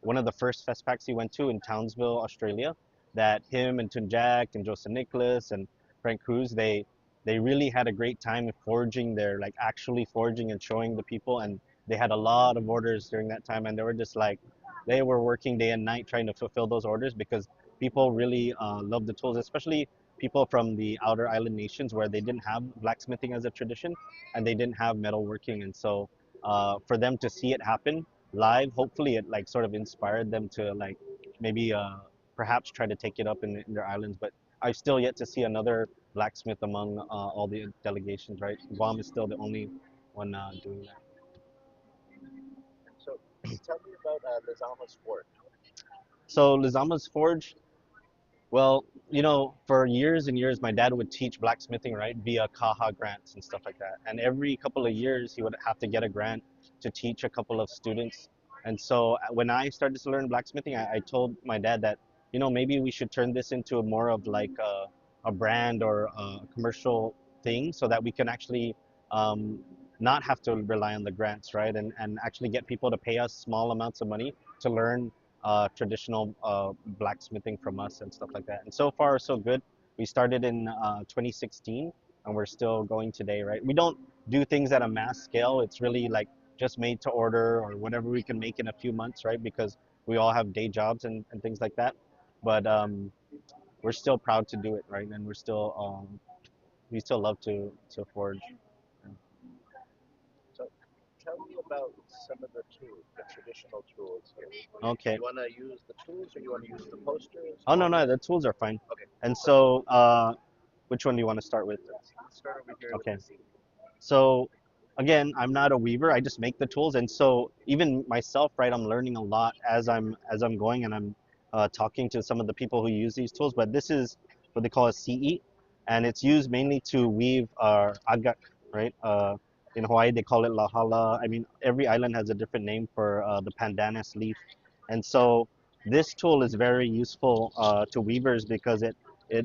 one of the first FESTPACs he went to in Townsville, Australia, that him and Tun Jack and Joseph Nicholas and Frank Cruz, they really had a great time forging actually forging and showing the people, and they had a lot of orders during that time, and they were just like, they were working day and night trying to fulfill those orders because people really love the tools, especially people from the outer island nations where they didn't have blacksmithing as a tradition and they didn't have metalworking. And so for them to see it happen live, hopefully it sort of inspired them to maybe perhaps try to take it up in their islands. But I've still yet to see another blacksmith among all the delegations, right? Guam is still the only one doing that. And so tell me about Lizama's work. So Lizama's Forge, well, for years and years, my dad would teach blacksmithing, right, via CAHA grants and stuff like that. And every couple of years, he would have to get a grant to teach a couple of students. And so when I started to learn blacksmithing, I told my dad that, maybe we should turn this into more of like a brand or a commercial thing so that we can actually um, not have to rely on the grants, right? And actually get people to pay us small amounts of money to learn traditional blacksmithing from us and stuff like that. And so far, so good. We started in 2016, and we're still going today, right? We don't do things at a mass scale. It's really like just made to order or whatever we can make in a few months, right? Because we all have day jobs and things like that. But we're still proud to do it, right? And we still love to forge. So tell me about some of the tools, the traditional tools here. Okay. You want to use the tools or you want to use the posters? Oh no, the tools are fine. Okay. And so, which one do you want to start with? Let's start over here Okay. with the seat. So again, I'm not a weaver. I just make the tools, and so even myself, right, I'm learning a lot as I'm going, and I'm talking to some of the people who use these tools. But this is what they call a CE, and it's used mainly to weave agak, right? In Hawaii, they call it lahala. I mean, every island has a different name for the pandanus leaf, and so this tool is very useful to weavers because it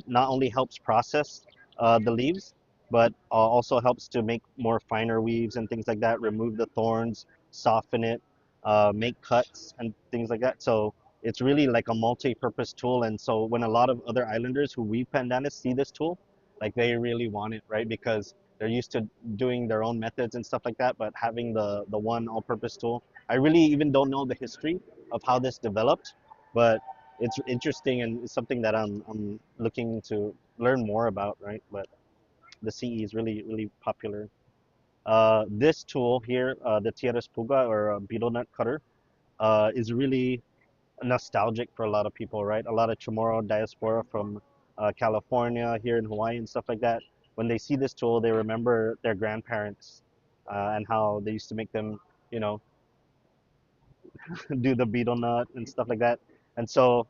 not only helps process the leaves, but also helps to make more finer weaves and things like that, remove the thorns, soften it, make cuts and things like that. So it's really like a multi-purpose tool. And so when a lot of other islanders who weave pandanus see this tool, like they really want it, right? Because they're used to doing their own methods and stuff like that, but having the one all-purpose tool. I really even don't know the history of how this developed, but it's interesting and it's something that I'm looking to learn more about, right? But the CE is really popular. This tool here, the Tierras Puga or beetle nut cutter, is really nostalgic for a lot of people, right? A lot of Chamorro diaspora from California, here in Hawaii and stuff like that. When they see this tool, they remember their grandparents and how they used to make them, you know, do the beetle nut and stuff like that. And so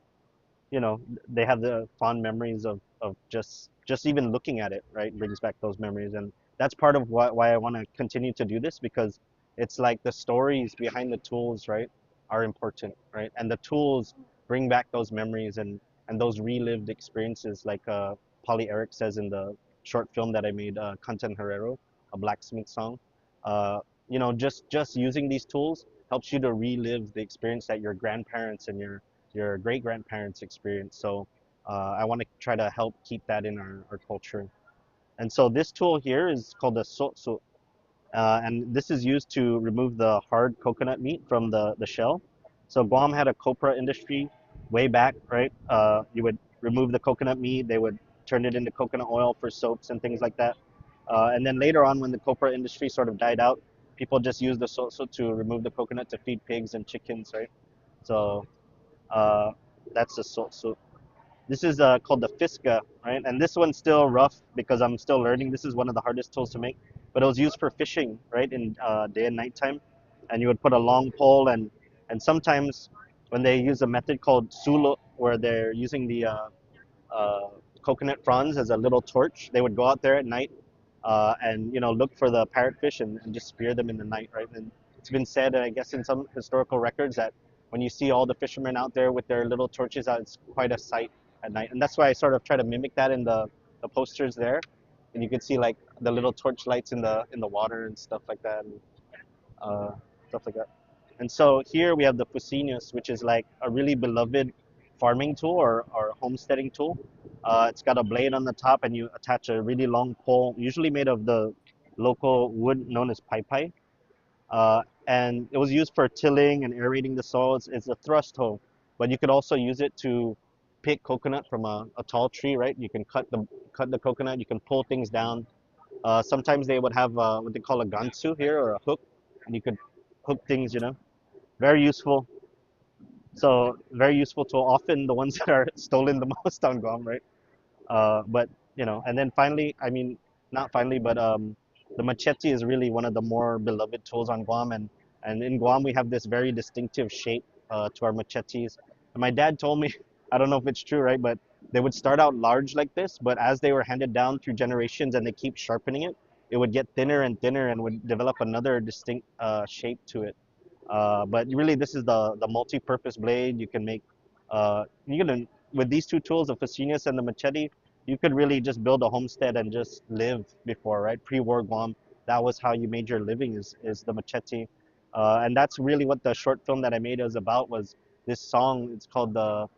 they have the fond memories of just even looking at it, right? Brings back those memories. And that's part of why I want to continue to do this, because it's like the stories behind the tools, right, are important, right? And the tools bring back those memories and those relived experiences, like Polly Eric says in the short film that I made, Kantan Herrero, a blacksmith song. Just using these tools helps you to relive the experience that your grandparents and your great grandparents experience. So I want to try to help keep that in our culture. And so this tool here is called a sotsu. And this is used to remove the hard coconut meat from the shell. So Guam had a copra industry way back, right? You would remove the coconut meat, they would turn it into coconut oil for soaps and things like that. And then later on, when the copra industry sort of died out, people just used the sotsu to remove the coconut to feed pigs and chickens, right? So uh, that's the sotsu. This is called the Fiska, right? And this one's still rough because I'm still learning. This is one of the hardest tools to make, but it was used for fishing, right, in day and night time. And you would put a long pole, and sometimes when they use a method called sulo, where they're using the uh, coconut fronds as a little torch, they would go out there at night and look for the parrotfish and just spear them in the night, right? And it's been said, I guess, in some historical records that when you see all the fishermen out there with their little torches out, it's quite a sight at night. And that's why I sort of try to mimic that in the posters there. And you can see like the little torch lights in the water and stuff like that, and uh, stuff like that. And so here we have the Fusinius, which is like a really beloved farming tool or homesteading tool. It's got a blade on the top, and you attach a really long pole, usually made of the local wood known as pai. And it was used for tilling and aerating the soil. It's a thrust hoe, but you could also use it to pick coconut from a tall tree, right? You can cut the coconut, you can pull things down. Sometimes they would have what they call a gansu here, or a hook, and you could hook things, very useful. So very useful tool. Often the ones that are stolen the most on Guam, right? But and then finally, I mean, not finally, but the machete is really one of the more beloved tools on Guam, and in Guam we have this very distinctive shape to our machetes. And my dad told me, I don't know if it's true, right? But they would start out large like this, but as they were handed down through generations and they keep sharpening it, it would get thinner and thinner and would develop another distinct shape to it. But really, this is the multi-purpose blade. You can make, you can with these two tools, the Fusinius and the machete, you could really just build a homestead and just live before, right? Pre-war Guam, that was how you made your living is the machete, and that's really what the short film that I made is about. Was this song? It's called the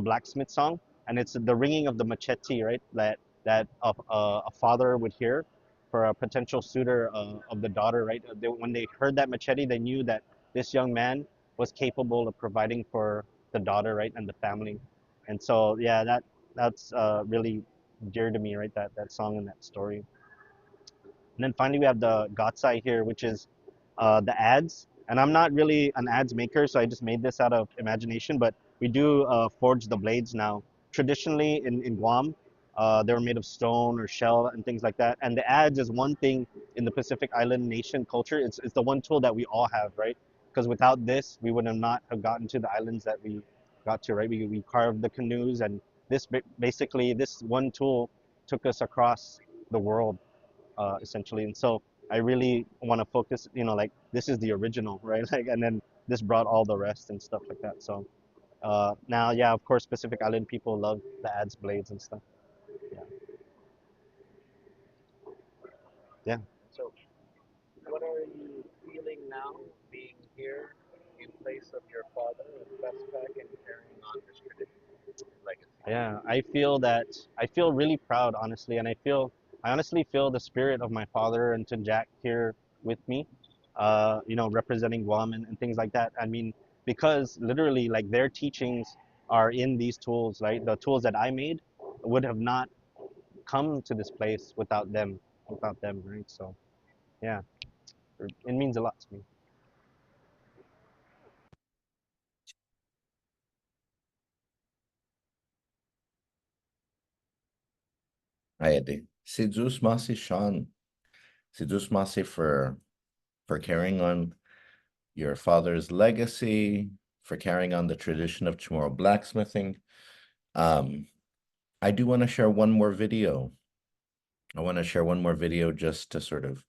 blacksmith song, and it's the ringing of the machete, right? That that a father would hear for a potential suitor of the daughter, right? When they heard that machete, they knew that this young man was capable of providing for the daughter, right, and the family. And so, yeah, that's really dear to me, right? That song and that story. And then finally, we have the Gotsai here, which is the ads. And I'm not really an ads maker, so I just made this out of imagination. But we do forge the blades now. Traditionally in Guam, they were made of stone or shell and things like that. And the ads is one thing in the Pacific Island nation culture. It's the one tool that we all have, right? Because without this, we would have not have gotten to the islands that we got to, right? We carved the canoes, and this basically this one tool took us across the world essentially. And so I really want to focus, like this is the original, right? Like, and then this brought all the rest and stuff like that. So now, yeah, of course, Pacific Island people love the ads blades and stuff. Yeah. Yeah. So, what are you feeling now, being here in place of your father at FESTPAC and carrying on this tradition and legacy? Yeah, I feel really proud, honestly, and I honestly feel the spirit of my father and Tun Jack here with me, representing Guam and things like that. I mean, because literally, like their teachings are in these tools, right? The tools that I made would have not come to this place without them, right? So, yeah, it means a lot to me. Aede. Sidus Masi Sean. Sidus Masi for carrying on your father's legacy, for carrying on the tradition of Chamorro blacksmithing. I do want to share one more video. I want to share one more video just to sort of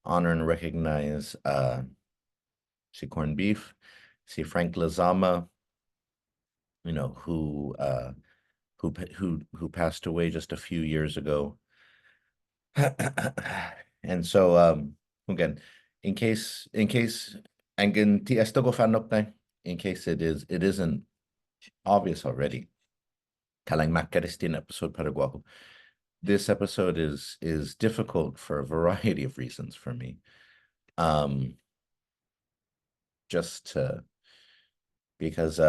honor and recognize see corned beef, see Frank Lizama, who passed away just a few years ago. And so again, in case angin ti esto fanok in case it isn't obvious already. Kalang Makaristin episode Paraguaho. This episode is difficult for a variety of reasons for me. Just because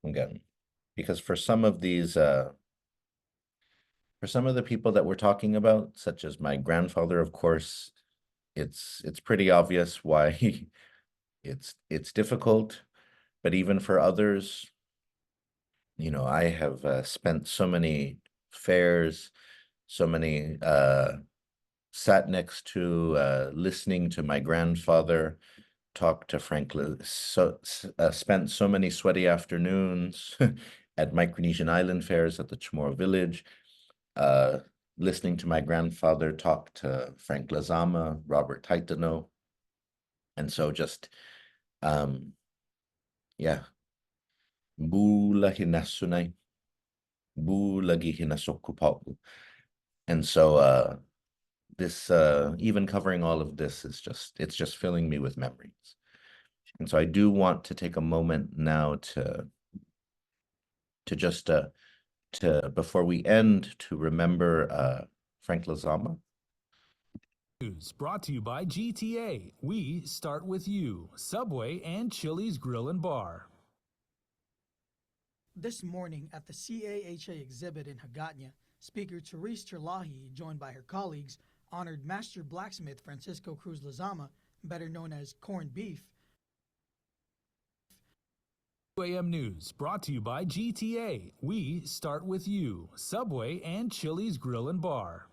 again, because for some of these for some of the people that we're talking about, such as my grandfather, of course, it's pretty obvious why it's difficult. But even for others, I have spent so many fairs, so many sat next to listening to my grandfather talk to Frank spent so many sweaty afternoons at Micronesian Island fairs at the Chamorro village, listening to my grandfather talk to Frank Lizama, Robert Taitano. And so just, yeah. Bula hinasunay, bulagi hinasokupau. And so this even covering all of this is it's just filling me with memories. And so I do want to take a moment now to just to before we end to remember Frank Lizama. News brought to you by GTA. We start with you. Subway and Chili's Grill and Bar. This morning at the CAHA exhibit in Hagåtña, Speaker Therese Terlahi, joined by her colleagues, honored Master Blacksmith Francisco Cruz Lizama, better known as Corned Beef. AM News brought to you by GTA. We start with you. Subway and Chili's Grill and Bar.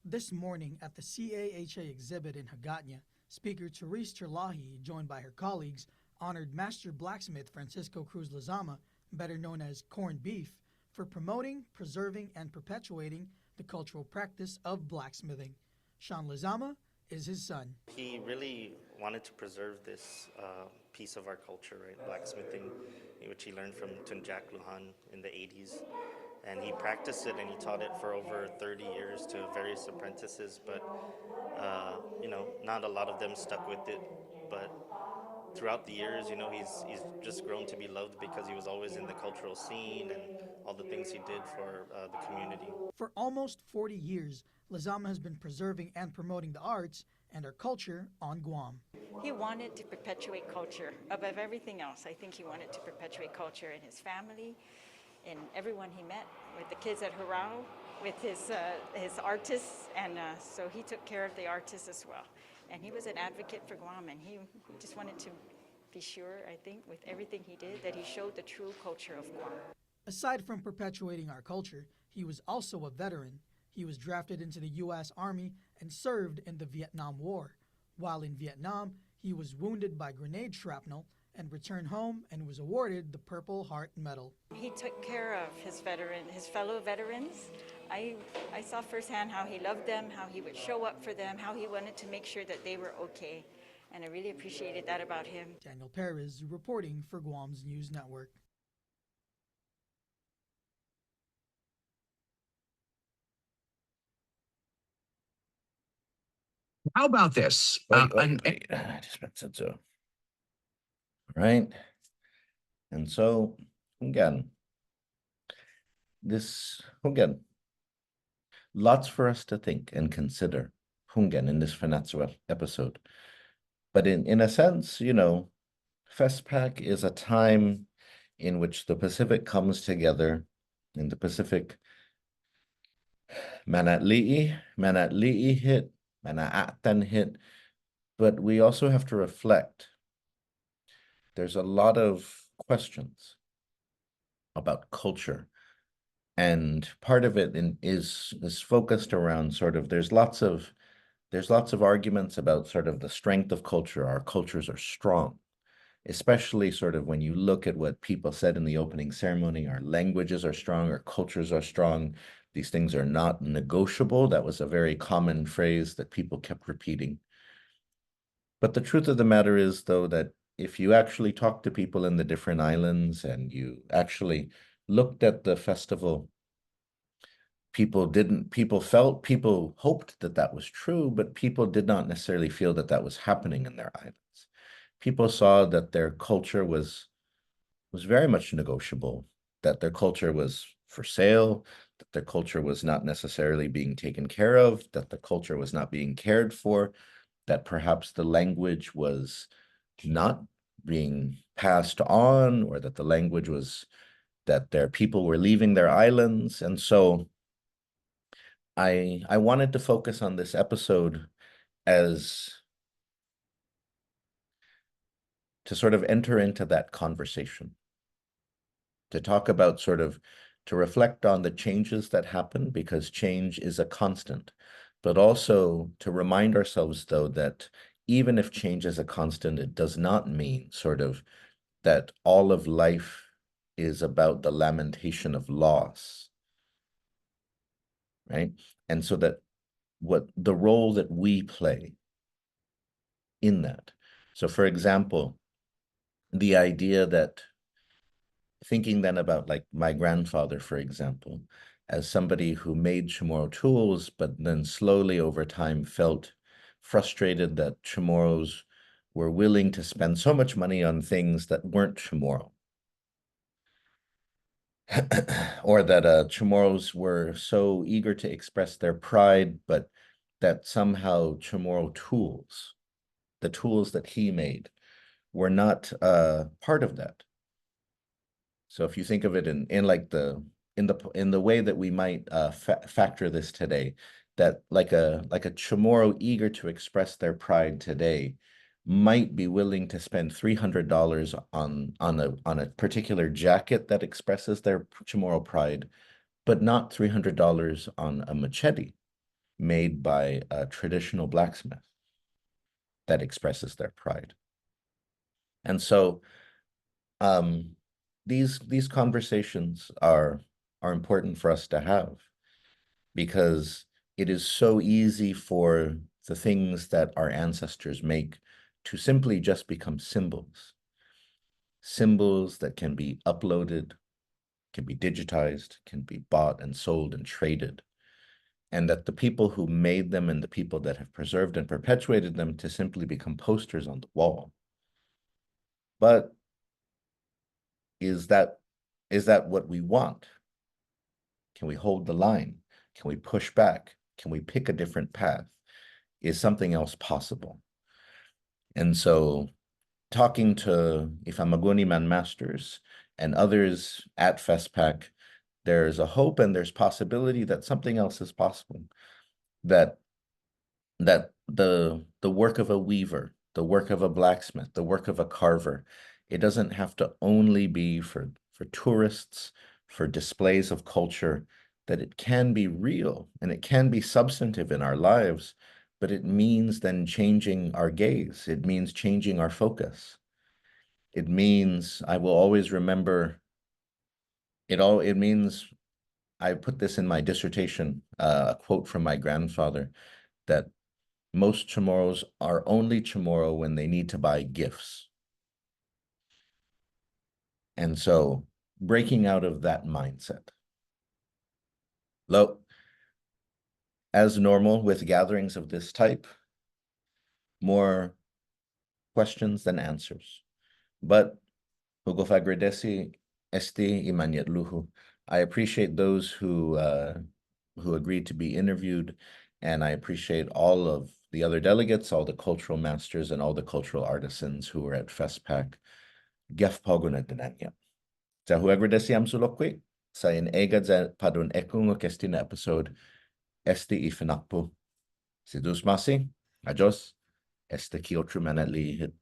This morning at the CAHA exhibit in Hagåtña, Speaker Therese Terlahi, joined by her colleagues, honored Master Blacksmith Francisco Cruz Lizama, better known as Corned Beef, for promoting, preserving, and perpetuating the cultural practice of blacksmithing. Sean Lizama is his son. He really wanted to preserve this piece of our culture, right? Blacksmithing, which he learned from Tun Jack Lujan in the 80s. And he practiced it and he taught it for over 30 years to various apprentices, but not a lot of them stuck with it. But throughout the years, he's just grown to be loved because he was always in the cultural scene and all the things he did for the community. For almost 40 years, Lizama has been preserving and promoting the arts and our culture on Guam. He wanted to perpetuate culture above everything else. I think he wanted to perpetuate culture in his family, in everyone he met, with the kids at Hurrah, with his artists, and so he took care of the artists as well. And he was an advocate for Guam, and he just wanted to be sure, I think, with everything he did, that he showed the true culture of Guam. Aside from perpetuating our culture, he was also a veteran. He was drafted into the U.S. Army and served in the Vietnam War. While in Vietnam, he was wounded by grenade shrapnel and returned home and was awarded the Purple Heart Medal. He took care of his fellow veterans. I saw firsthand how he loved them, how he would show up for them, how he wanted to make sure that they were okay. And I really appreciated that about him. Daniel Perez reporting for Guam's News Network. How about this? Wait, I just said so. Right. And so, again, lots for us to think and consider, in this Fanachu episode. But in a sense, FESTPAC is a time in which the Pacific comes together. In the Pacific, Manatli'i hit, Mana'atan hit, but we also have to reflect. There's a lot of questions about culture, and part of it is focused around sort of there's lots of arguments about sort of the strength of culture. Our cultures are strong, especially sort of when you look at what people said in the opening ceremony. Our languages are strong, our cultures are strong. These things are not negotiable. That was a very common phrase that people kept repeating. But the truth of the matter is, though, that if you actually talk to people in the different islands and you actually looked at the festival, people hoped that that was true, but people did not necessarily feel that that was happening in their islands. People saw that their culture was very much negotiable, that their culture was for sale, that their culture was not necessarily being taken care of, that the culture was not being cared for, that perhaps the language was not being passed on, or that the language was, that their people were leaving their islands. And so I wanted to focus on this episode as to sort of enter into that conversation, to talk about to reflect on the changes that happen, because change is a constant, but also to remind ourselves, though, that even if change is a constant, it does not mean that all of life is about the lamentation of loss, right? And so that what the role that we play in that. So, for example, the idea that thinking then about like my grandfather, for example, as somebody who made Chamorro tools, but then slowly over time felt frustrated that Chamorros were willing to spend so much money on things that weren't Chamorro. Or that Chamorros were so eager to express their pride, but that somehow Chamorro tools, the tools that he made, were not part of that. So if you think of it in the way that we might factor this today, that like a Chamorro eager to express their pride today might be willing to spend $300 on a particular jacket that expresses their Chamorro pride, but not $300 on a machete made by a traditional blacksmith that expresses their pride. And so these conversations are important for us to have, because it is so easy for the things that our ancestors make to simply just become symbols. Symbols that can be uploaded, can be digitized, can be bought and sold and traded. And that the people who made them and the people that have preserved and perpetuated them to simply become posters on the wall. But is that what we want? Can we hold the line? Can we push back? Can we pick a different path? Is something else possible? And so talking to Famagu'on Manmasters and others at FESTPAC, there's a hope and there's possibility that something else is possible. That the work of a weaver, the work of a blacksmith, the work of a carver, it doesn't have to only be for tourists, for displays of culture, that it can be real and it can be substantive in our lives, but it means then changing our gaze. It means changing our focus. It means, I will always remember, it means, I put this in my dissertation, a quote from my grandfather, that most Chamoros are only Chamorro when they need to buy gifts. And so breaking out of that mindset. Lo, as normal with gatherings of this type, more questions than answers. But huguf agradeci esti imanyet luhu. I appreciate those who agreed to be interviewed, and I appreciate all of the other delegates, all the cultural masters, and all the cultural artisans who were at FESTPAC. Gef poguna denanya. Sa hu agradeci am sulokwi. Sa in egad za padun ekung kestina episode esti ifinakpu. Sidus masi, ajos, este kiotru manali hit.